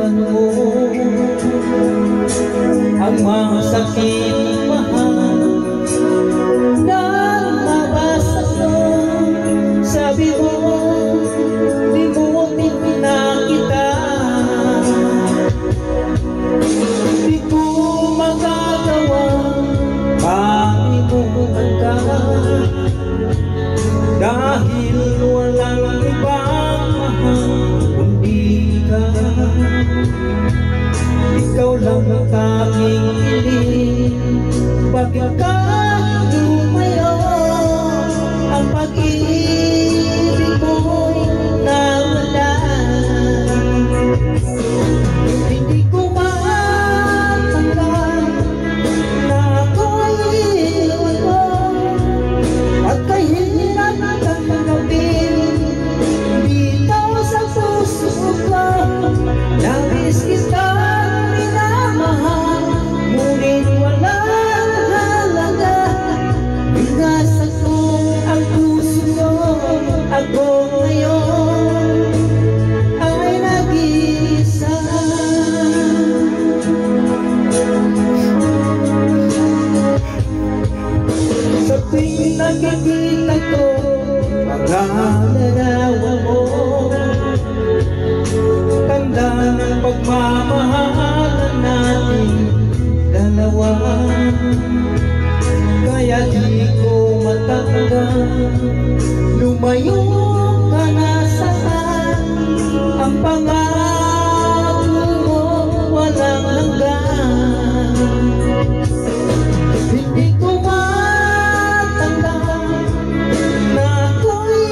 naramdaman mo ang masakit mahal na mabasa ko. Sabi mo, di mo pinakita, di ko magagawa, palimutan ka, dahil walang ibang mahal kundi ka. Ikaw lang ang tanging hiling, bakit ka lumayo? Ang pag-ibig mo'y nawala. Hindi ko matanggap na ako'y iwan mo, at kahirap na tanggapin dito sa puso ko. Nais kitang minamahal, ngunit walang halaga. Binasak ko ang puso ko. Ako ngayon ay nag-iisa. Sa tuwing nakikita ko mga larawan mo, tanda ng pagmamahalan natin dalawa. Kaya di ko matanggap, lumayo ka na saan. Ang pangako mo walang hanggan. Hindi ko matanggap na ako'y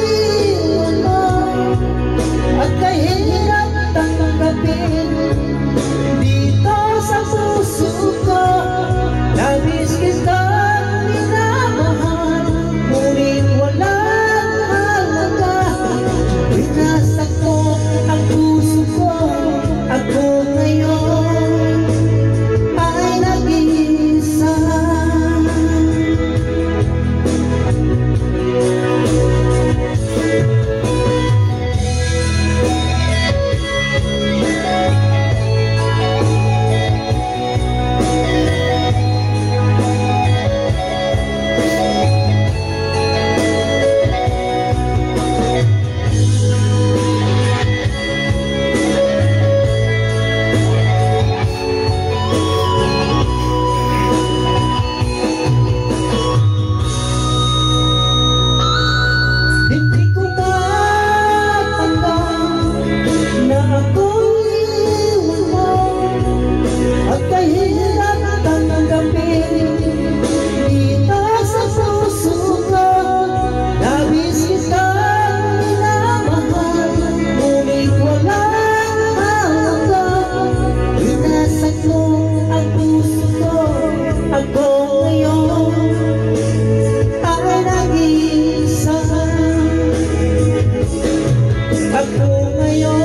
iwan mo, at kahirap tanggapin dito sa puso ko. Nais kitang minamahal, ngunit walang halaga. Binasak ko ang puso ko. Ako ngayon ay nag-iisa. Ako ngayon